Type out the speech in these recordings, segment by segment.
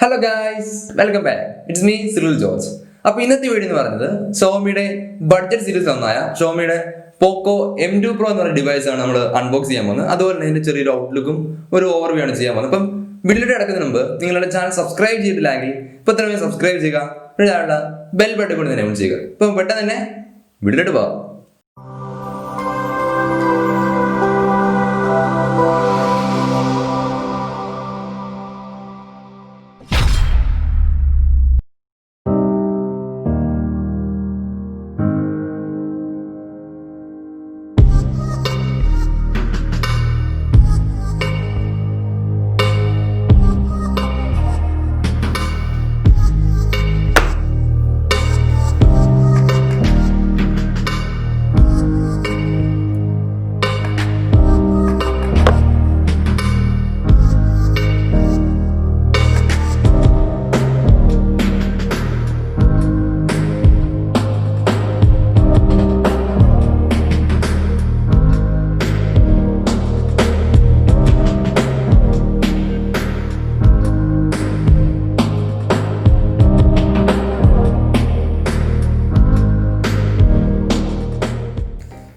Hello guys, welcome back. It's me Cyril George. അപ്പോൾ ഇന്നത്തെ video എന്ന് പറയുന്നത് ഷോമിയുടെ ബഡ്ജറ്റ് സീരീസ് ഒന്നായ ഷോമിയുടെ പോക്കോ M2 Pro എന്ന് പറയുന്ന ഡിവൈസ് ആണ് നമ്മൾ അൺബോക്സ് ചെയ്യാൻ പോകുന്നത്. അതുപോലെ തന്നെ ഇതിന്റെ ചെറിയൊരു ഔട്ട്ലുക്കും ഒരു ഓവർവ്യൂ ആണ് ചെയ്യാൻ പോകുന്നത്. അപ്പം വീഡിയോയുടെ കിടക്കുന്നതിന് മുമ്പ് നിങ്ങളുടെ ചാനൽ സബ്സ്ക്രൈബ് ചെയ്തിട്ടില്ലെങ്കിൽ ഇപ്പോൾ തന്നെ സബ്സ്ക്രൈബ് ചെയ്യുക, പിന്നെ ബെൽ ബട്ടൺ കൂടി തന്നെ ഓൺ ചെയ്യുക. ഇപ്പം പെട്ടെന്ന് തന്നെ വീഡിയോയിലോട്ട് പോകാം.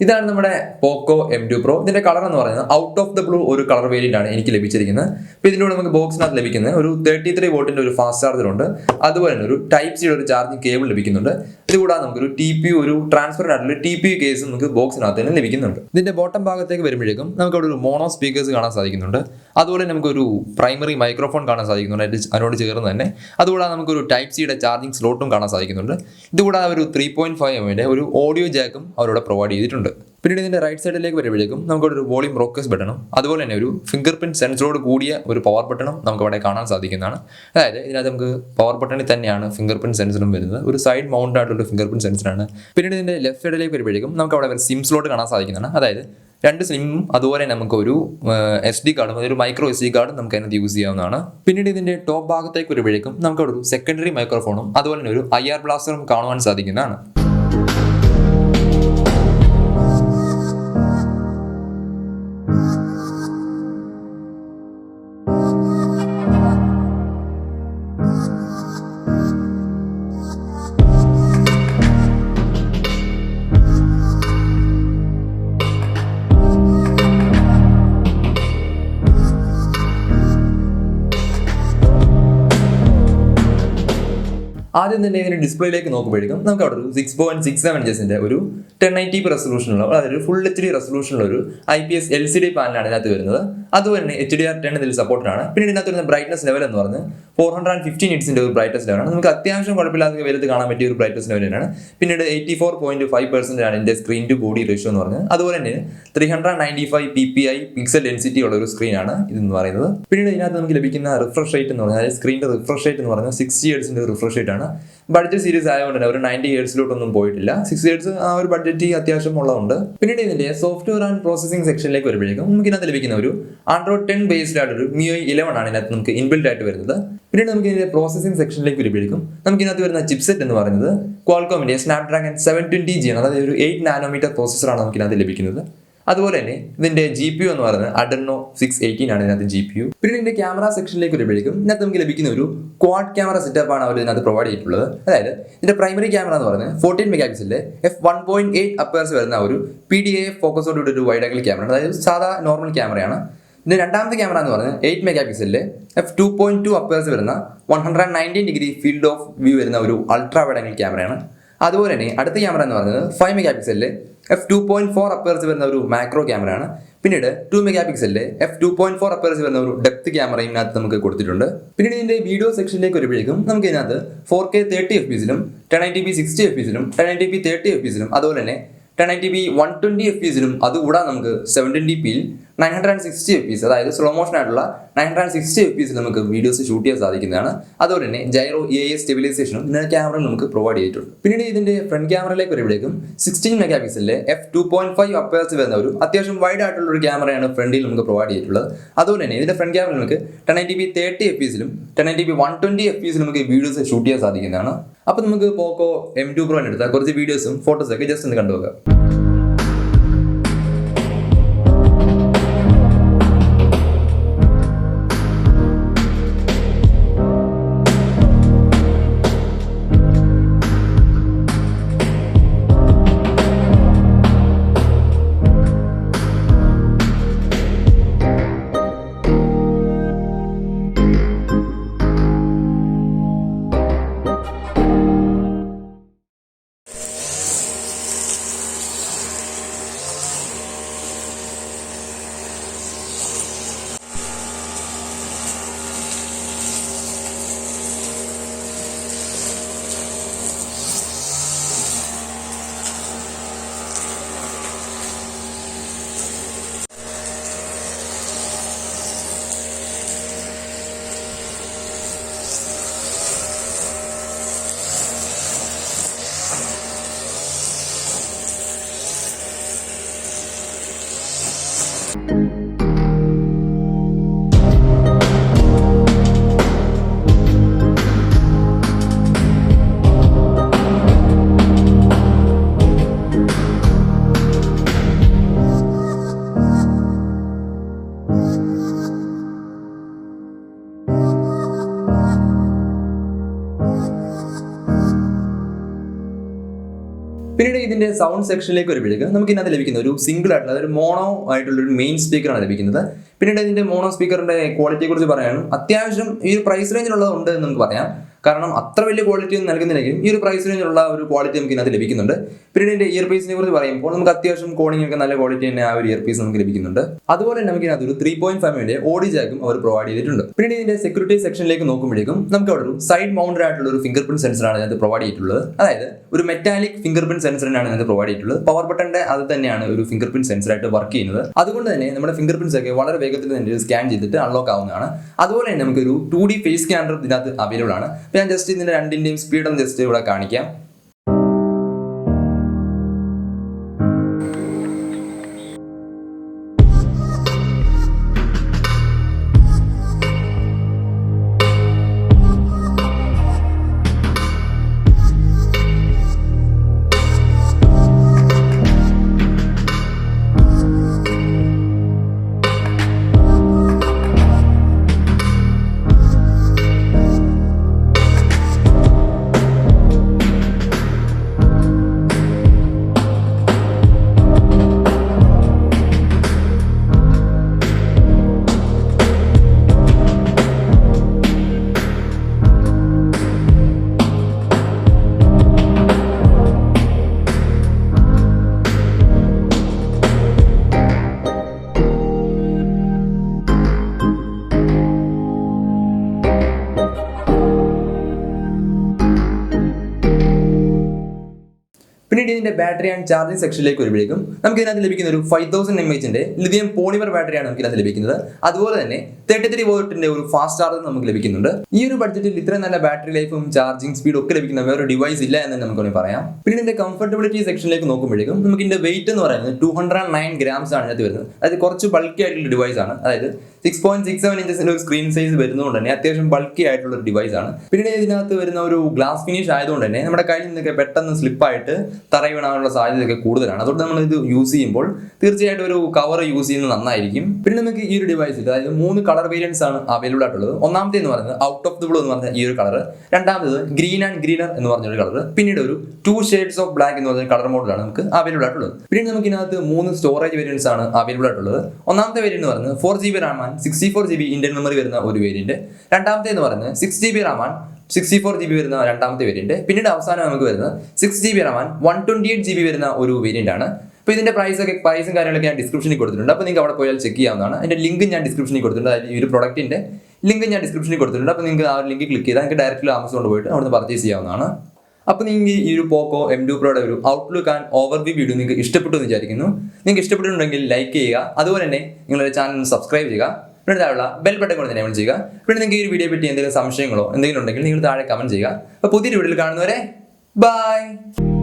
ഇതാണ് നമ്മുടെ പോക്കോ M2 Pro. ഇതിന്റെ കളർ എന്ന് പറയുന്നത് ഔട്ട് ഓഫ് ദ ബ്ലൂ ഒരു കളർ വേരിയന്റ് ആണ് എനിക്ക് ലഭിച്ചിരിക്കുന്നത്. അപ്പോൾ ഇതിലൂടെ നമുക്ക് ബോക്സിനകത്ത് ലഭിക്കുന്നത് ഒരു 33 വോൾട്ടിന്റെ ഒരു ഫാസ്റ്റ് ചാർജർ ഉണ്ട്. അതുപോലെ തന്നെ ഒരു ടൈപ്പ് സി ഒരു ചാർജിങ് കേബിൾ ലഭിക്കുന്നുണ്ട്. ഇതുകൂടാതെ നമുക്കൊരു TPU ഒരു ട്രാൻസ്ഫർ ആയിട്ടുള്ള TPU കേസ് നമുക്ക് ബോക്സിനകത്ത് തന്നെ ലഭിക്കുന്നുണ്ട്. ഇതിന്റെ ബോട്ടം ഭാഗത്തേക്ക് വരുമ്പോഴേക്കും നമുക്ക് അവിടെ ഒരു മോണോ സ്പീക്കേഴ്സ് കാണാൻ സാധിക്കുന്നുണ്ട്. അതുപോലെ നമുക്കൊരു പ്രൈമറി മൈക്രോഫോൺ കാണാൻ സാധിക്കുന്നുണ്ട് അതിനോട് ചേർന്ന് തന്നെ. അതുകൂടാതെ നമുക്കൊരു ടൈപ്പ് സിയുടെ ചാർജിങ് സ്ലോട്ടും കാണാൻ സാധിക്കുന്നുണ്ട്. ഇതുകൂടാതെ ഒരു 3.5 mm ഒരു ഓഡിയോ ജാക്കും അവരോട് പ്രൊവൈഡ് ചെയ്തിട്ടുണ്ട്. പിന്നീട് ഇതിന്റെ റൈറ്റ് സൈഡിലേക്ക് വരുമ്പോഴേക്കും നമുക്കൊരു വോളിയം റോക്കേഴ്സ് ബട്ടണും അതുപോലെ തന്നെ ഒരു ഫിംഗർ പ്രിന്റ് സെൻസറോട് കൂടിയ ഒരു പവർ ബട്ടണും നമുക്ക് അവിടെ കാണാൻ സാധിക്കുന്നതാണ്. അതായത് ഇതിനകത്ത് നമുക്ക് പവർ ബട്ടണിൽ തന്നെയാണ് ഫിംഗർ പ്രിന്റ് സെൻസറും വരുന്നത്. ഒരു സൈഡ് മൗണ്ട് ആയിട്ടുള്ള ഫിംഗർ പ്രിന്റ് സെൻസറാണ്. പിന്നീട് ഇതിന്റെ ലെഫ്റ്റ് സൈഡിലേക്ക് വരുമ്പോഴേക്കും നമുക്ക് അവിടെ സിം സ്ലോട്ട് കാണാൻ സാധിക്കുന്നതാണ്. അതായത് 2 സിമ്മും അതുപോലെ നമുക്കൊരു SD കാർഡും അതൊരു മൈക്രോ SD കാർഡും നമുക്ക് അതിനകത്ത് യൂസ് ചെയ്യാവുന്നതാണ്. പിന്നീട് ഇതിന്റെ ടോപ്പ് ഭാഗത്തേക്ക് വരുമ്പോഴേക്കും നമുക്ക് അവിടെ ഒരു സെക്കൻഡറി മൈക്രോഫോണും അതുപോലെ തന്നെ ഒരു IR ബ്ലാസ്റ്ററും കാണുവാൻ സാധിക്കുന്നതാണ്. ആദ്യം തന്നെ ഇതിന്റെ ഡിസ്പ്ലേയിലേക്ക് നോക്കുമ്പോഴേക്കും നമുക്ക് അവിടെ ഒരു 6.67 ഇഞ്ചസിന്റെ ഒരു 1080p റെസൊല്യൂഷനുള്ള, അതായത് ഫുൾ HD റെസൊല്യൂഷനുള്ള ഒരു IPS LCD പാനലാണ് ഇതിനകത്ത് വരുന്നത്. അതുപോലെ തന്നെ HDR10 ഇതിൽ സപ്പോർട്ടഡ് ആണ്. പിന്നീട് ഇതിനകത്ത് വരുന്ന ബ്രൈറ്റ്നസ് ലെവൽ എന്ന് പറഞ്ഞ് 450 നിറ്റ്സിന്റെ ഒരു ബ്രൈറ്റ്നസ് ലെവലാണ്. നമുക്ക് അത്യാവശ്യം കുഴപ്പമില്ലാതെ വലുത് കാണാൻ പറ്റിയ ഒരു ബ്രൈറ്റ്നസ് ലെവലാണ്. പിന്നീട് 84.5% ആണ് ഇതിന്റെ സ്ക്രീൻ ടു ബോഡി റേഷ്യോ എന്ന് പറഞ്ഞത്. അതുപോലെ തന്നെ 395 ppi പിക്സൽ ഡെൻസിറ്റി ഉള്ള ഒരു സ്ക്രീനാണ് ഇതെന്ന് പറയുന്നത്. പിന്നീട് ഇതിനകത്ത് നമുക്ക് ലഭിക്കുന്ന റിഫ്രഷ് റേറ്റ് എന്ന് പറഞ്ഞാൽ, അതായത് സ്ക്രീനിന്റെ റിഫ്രഷ് റേറ്റ് എന്ന് പറഞ്ഞാൽ 60 ഹെർട്സിന്റെ റിഫ്രഷ് റേറ്റ് ആണ്. ബഡ്ജറ്റ് സീരീസ് ആയതുകൊണ്ട് തന്നെ ഒരു 90 ഹെർട്സിലോട്ടൊന്നും പോയിട്ടില്ല. 60 ഹെർട്സ് ആ ഒരു ബഡ്ജറ്റ് അത്യാവശ്യം ഉള്ളതുണ്ട്. പിന്നീട് ഇതിന്റെ സോഫ്റ്റ്വെയർ ആൻഡ് പ്രോസസിംഗ് സെക്ഷനിലേക്ക് വരുമ്പോഴേക്കും നമുക്ക് ഇതിനകത്ത് ലഭിക്കുന്ന ഒരു Android 10 ബേസ്ഡ് ആയിട്ടൊരു MIUI 11 ആണ് ഇതിനകത്ത് നമുക്ക് ഇൻബിൽഡ് ആയിട്ട് വരുന്നത്. പിന്നീട് നമുക്ക് ഇതിന്റെ പ്രോസസിംഗ് സെക്ഷനിലേക്ക് വരുമ്പോഴേക്കും നമുക്ക് ഇതിനകത്ത് വരുന്ന ചിപ്സെറ്റ് എന്ന് പറയുന്നത് ക്വാൾകോമിന്റെ സ്നാപ്ഡ്രാഗൺ 720G ആണ്. അതായത് ഒരു 8 നാനോമീറ്റർ പ്രോസസ്സറാണ് നമുക്ക് ഇതിനകത്ത് ലഭിക്കുന്നത്. അതുപോലെ തന്നെ ഇതിന്റെ GPU എന്ന് പറയുന്നത് Adreno 618 ആണ് ഇതിനകത്ത് GPU. പിന്നെ ഇതിന്റെ ക്യാമറ സെക്ഷനിലേക്ക് വരുമ്പോഴേക്കും ഇതിനകത്ത് നമുക്ക് ലഭിക്കുന്ന ഒരു ക്വാഡ് ക്യാമറ സെറ്റപ്പ് ആണ് അവർ ഇതിനകത്ത് പ്രൊവൈഡ് ചെയ്തിട്ടുള്ളത്. അതായത് ഇതിന്റെ പ്രൈമറി ക്യാമറ എന്ന് പറയുന്നത് 14 മെഗാപിക്സലിന്റെ f1.8 അപ്പേഴ്സ് വരുന്ന ഒരു PDA ഫോക്കസോട് ഒരു വൈഡ് ആംഗിൾ ക്യാമറ, അതായത് സാധാ നോർമൽ ക്യാമറയാണ്. ഇതിന്റെ രണ്ടാമത്തെ ക്യാമറ എന്ന് പറയുന്നത് 8 മെഗാപിക്സലിന്റെ f2.2 അപ്പേഴ്സ് വരുന്ന 119 ഡിഗ്രി ഫീൽഡ് ഓഫ് വ്യൂ വരുന്ന ഒരു അൾട്രാ വൈഡ് ആംഗിൾ ക്യാമറയാണ്. അതുപോലെ തന്നെ അടുത്ത ക്യാമറ എന്ന് പറയുന്നത് 5 മെഗാപിക്സലിലെ f2.4 അപ്പേഴ്സ് വരുന്ന ഒരു മാക്രോ ക്യാമറയാണ്. പിന്നീട് 2 മെഗാപിക്സലിലെ f2.4 അപ്പേഴ്സ് വരുന്ന ഒരു ഡെപ്ത് ക്യാമറയും ഇതിനകത്ത് നമുക്ക് കൊടുത്തിട്ടുണ്ട്. പിന്നീട് ഇതിന്റെ വീഡിയോ സെക്ഷനിലേക്ക് വരുമ്പോഴേക്കും നമുക്ക് ഇതിനകത്ത് 4K 30 FPS-ലും 1080p 60 FPS-ലും 1080p 30 FPS-ലും അതുപോലെ തന്നെ 1080p 120 FPS-ലും അതുകൂടാതെ നമുക്ക് 720p 960 FPS, അതായത് സ്ലോ മോഷൻ ആയിട്ടുള്ള 960 FPS നമുക്ക് വീഡിയോസ് ഷൂട്ട് ചെയ്യാൻ സാധിക്കുന്നതാണ്. അതുപോലെ തന്നെ ജൈറോ AIS സ്റ്റെബിലൈസേഷനും ഇതിന്റെ ക്യാമറയിൽ നമുക്ക് പ്രൊവൈഡ് ചെയ്തിട്ടുണ്ട്. പിന്നീട് ഇതിന്റെ ഫ്രണ്ട് ക്യാമറയിലേക്ക് വരുമ്പോഴേക്കും 16 മെഗാപിക്സലിലെ f2.5 അപ്പേഴ്സ് വരുന്ന ഒരു അത്യാവശ്യം വൈഡ് ആയിട്ടുള്ള ഒരു ക്യാമറയാണ് ഫ്രണ്ടിൽ നമുക്ക് പ്രൊവൈഡ് ചെയ്തിട്ടുള്ളത്. അതുപോലെ തന്നെ ഇതിന്റെ ഫ്രണ്ട് ക്യാമറയിൽ നമുക്ക് 1080p 30 FPS-ലും 1080p 120 FPS-ലും നമുക്ക് വീഡിയോസ് ഷൂട്ട് ചെയ്യാൻ സാധിക്കുന്നതാണ്. അപ്പോൾ നമുക്ക് പോക്കോ M2 Pro എടുത്ത കുറച്ച് വീഡിയോസും ഫോട്ടോസൊക്കെ ജസ്റ്റ് ഒന്ന് കണ്ടുപോകാം. പിന്നീട് ഇതിന്റെ സൗണ്ട് സെക്ഷനിലേക്ക് വരുമ്പോഴേക്ക് നമുക്ക് ഇതിനകത്ത് ലഭിക്കുന്ന ഒരു സിംഗിൾ ആയിട്ടുള്ള അതൊരു മോണോ ആയിട്ടുള്ള ഒരു മെയിൻ സ്പീക്കറാണ് ലഭിക്കുന്നത്. പിന്നീട് ഇതിന്റെ മോണോ സ്പീക്കറിന്റെ ക്വാളിറ്റിയെ കുറിച്ച് പറയാനും അത്യാവശ്യം ഈ ഒരു പ്രൈസ് റേഞ്ചിലുള്ളത് ഉണ്ട് എന്ന് നമുക്ക് പറയാം. കാരണം അത്ര വലിയ ക്വാളിറ്റി ഒന്നും നൽകുന്നില്ലെങ്കിലും ഈ ഒരു പ്രൈസ് റേഞ്ചിലുള്ള ഒരു ക്വാളിറ്റി നമുക്ക് ഇതിനകത്ത് ലഭിക്കുന്നുണ്ട്. പിന്നീട് ഇതിന്റെ ഇയർ പീസിനെ കുറിച്ച് പറയുമ്പോൾ നമുക്ക് അത്യാവശ്യം കോഡിംഗ് ഒക്കെ നല്ല ക്വാളിറ്റി തന്നെ ആ ഒരു ഇയർ പീസ് നമുക്ക് ലഭിക്കുന്നുണ്ട്. അതുപോലെ തന്നെ നമുക്ക് ഇതിനകത്ത് ഒരു 3.5 ഓഡി ജാക്കും അവർ പ്രൊവൈഡ് ചെയ്തിട്ടുണ്ട്. പിന്നീട് ഇതിന്റെ സെക്യൂരിറ്റി സെക്ഷനിലേക്ക് നോക്കുമ്പോഴേക്കും നമുക്ക് അവിടെ ഒരു സൈഡ് മൗണ്ടഡ് ആയിട്ടുള്ള ഒരു ഫിംഗർ പ്രിന്റ് സെൻസറാണ് ഇതിനകത്ത് പ്രൊവൈഡ് ചെയ്തിട്ടുള്ളത്. അതായത് ഒരു മെറ്റാലിക് ഫിംഗർ പ്രിന്റ് സെൻസറിനാണ് ഇതിനകത്ത് പ്രൊവൈഡ് ചെയ്തിട്ടുള്ളത്. പവർ ബട്ടന്റെ അത് തന്നെയാണ് ഒരു ഫിംഗർ പ്രിന്റ് സെൻസറായിട്ട് വർക്ക് ചെയ്യുന്നത്. അതുകൊണ്ട് തന്നെ നമ്മുടെ ഫിംഗർ പ്രിന്റ്സ് ഒക്കെ വളരെ വേഗത്തിൽ തന്നെ സ്കാൻ ചെയ്തിട്ട് അൺലോക്ക് ആവുന്നതാണ്. അതുപോലെ തന്നെ നമുക്ക് ഒരു 2D ഫേസ് സ്കാനർ ഇതിനകത്ത് അവൈലബിൾ ആണ്. ഞാൻ ജസ്റ്റ് ഇതിന്റെ രണ്ടിന്റെയും സ്പീഡ് ഒന്ന് ജസ്റ്റ് ഇവിടെ കാണിക്കാം. പിന്നീട് ഇതിന്റെ ബാറ്ററി ആൻഡ് ചാർജിംഗ് സെക്ഷനിലേക്ക് വരുമ്പോഴേക്കും നമുക്ക് ഇതിനകത്ത് ലഭിക്കുന്ന ഒരു 5000 mAh ലിഥിയം പോളിമർ ബാറ്ററിയാണ് നമുക്ക് ഇതിനകത്ത് ലഭിക്കുന്നത്. അതുപോലെ തന്നെ 33 വോൾട്ടിന്റെ ഒരു ഫാസ്റ്റ് ചാർജർ നമുക്ക് ലഭിക്കുന്നുണ്ട്. ഈ ഒരു ബഡ്ജറ്റിൽ ഇത്രയും നല്ല ബാറ്ററി ലൈഫും ചാർജിംഗ് സ്പീഡും ഒക്കെ ലഭിക്കുന്ന വേറെ ഡിവൈസ് ഇല്ല എന്ന് നമുക്ക് പറയാം. പിന്നെ ഇതിന്റെ കംഫർട്ടബിലിറ്റി സെക്ഷനിലേക്ക് നോക്കുമ്പോഴേക്കും നമുക്ക് ഇതിന്റെ വെയിറ്റ് എന്ന് പറയുന്നത് 209 grams ആണ് ഇതിനകത്ത് വരുന്നത്. അതായത് കുറച്ച് ബൾക്കി ആയിട്ടുള്ള ഡിവൈസ് ആണ്. അതായത് 6.67 ഇഞ്ചസിന്റെ ഒരു സ്ക്രീൻ സൈസ് വരുന്നതുകൊണ്ട് തന്നെ അത്യാവശ്യം ബൾക്കി ആയിട്ടുള്ള ഒരു ഡിവൈസ് ആണ്. പിന്നീട് ഇതിനകത്ത് വരുന്ന ഒരു ഗ്ലാസ് ഫിനിഷ് ആയതുകൊണ്ട് തന്നെ നമ്മുടെ കയ്യിൽ നിന്നൊക്കെ പെട്ടെന്ന് സ്ലിപ്പായിട്ട് തറയി വീണാനുള്ള സാധ്യതയൊക്കെ കൂടുതലാണ്. അതുകൊണ്ട് നമ്മൾ ഇത് യൂസ് ചെയ്യുമ്പോൾ തീർച്ചയായിട്ടും ഒരു കവർ യൂസ് ചെയ്യുന്നത് നന്നായിരിക്കും. പിന്നെ നമുക്ക് ഈ ഒരു ഡിവൈസിൽ അതായത് 3 കളർ വേരിയൻസ് ആണ് അവൈലബിൾ ആയിട്ടുള്ളത്. ഒന്നാമത്തെ എന്ന് പറയുന്നത് ഔട്ട് ഓഫ് ദി ബ്ലൂ എന്ന് പറഞ്ഞ ഈ ഒരു കളർ, രണ്ടാമത് ഗ്രീൻ ആൻഡ് ഗ്രീനർ എന്ന് പറഞ്ഞൊരു കളർ, പിന്നീട് ഒരു 2 ഷെയ്ഡ്സ് ഓഫ് ബ്ലാക്ക് എന്ന് പറഞ്ഞ കളർ മോഡലാണ് നമുക്ക് അവൈലബിൾ ആയിട്ടുള്ളത്. പിന്നീട് നമുക്ക് ഇതിനകത്ത് 3 സ്റ്റോറേജ് വേരിയൻസ് ആണ് അവൈലബിൾ ആയിട്ടുള്ളത്. ഒന്നാമത്തെ വേരിയന്റ് എന്ന് പറയുന്നത് 4GB RAM and 64GB Indian memory വരുന്ന ഒരു വേരിയന്റ്. രണ്ടാമത്തെ എന്ന് പറയുന്നത് 6GB RAM ആൻഡ് 64GB വരുന്ന രണ്ടാമത്തെ വേരിയന്റ്. പിന്നീട് അവസാനം നമുക്ക് വരുന്നത് 6GB RAM ആൻഡ് 128GB വരുന്ന ഒരു വേരിയന്റ് ആണ്. അപ്പോൾ ഇതിന്റെ പ്രൈസും കാര്യങ്ങളൊക്കെ ഞാൻ ഡിസ്ക്രിപ്ഷനിൽ കൊടുത്തിട്ടുണ്ട്. അപ്പോൾ നിങ്ങൾക്ക് അവിടെ പോയാൽ ചെക്ക് ചെയ്യാവുന്നതാണ്. അതിന്റെ ലിങ്ക് ഞാൻ ഡിസ്ക്രിപ്ഷനിൽ കൊടുത്തിട്ടുണ്ട്. അതായത് ഈ ഒരു പ്രൊഡക്റ്റിന്റെ ലിങ്ക് ഞാൻ ഡിസ്ക്രിപ്ഷനിൽ കൊടുത്തിട്ടുണ്ട്. അപ്പോൾ നിങ്ങൾക്ക് ആ ലിങ്ക് ക്ലിക്ക് ചെയ്താൽ നിങ്ങൾക്ക് ഡയറക്റ്റ്ലി ആമസോണിൽ പോയിട്ട് അവിടുന്ന് പർച്ചേസ് ചെയ്യാവുന്നതാണ്. അപ്പോൾ നിങ്ങൾക്ക് ഈ ഒരു പോക്കോ M2 Proയുടെ ഒരു ഔട്ട്ലുക്ക് ആൻഡ് ഓവർവ്യൂ വീഡിയോ നിങ്ങൾക്ക് ഇഷ്ടപ്പെട്ടു എന്ന് വിചാരിക്കുന്നു. നിങ്ങൾക്ക് ഇഷ്ടപ്പെട്ടിട്ടുണ്ടെങ്കിൽ ലൈക്ക് ചെയ്യുക. അതുപോലെ തന്നെ നിങ്ങളുടെ ചാനൽ സബ്സ്ക്രൈബ് ചെയ്യുക. പിന്നെ താഴെ ബെൽ ബട്ടൺ കൊണ്ട് എനേബിൾ ചെയ്യുക. പിന്നെ നിങ്ങൾക്ക് ഈ ഒരു വീഡിയോ പറ്റി എന്തെങ്കിലും സംശയങ്ങളോ എന്തെങ്കിലും ഉണ്ടെങ്കിൽ നിങ്ങൾ താഴെ കമന്റ് ചെയ്യുക. അപ്പോൾ പുതിയൊരു വീഡിയോയിൽ കാണുന്നവരെ ബൈ.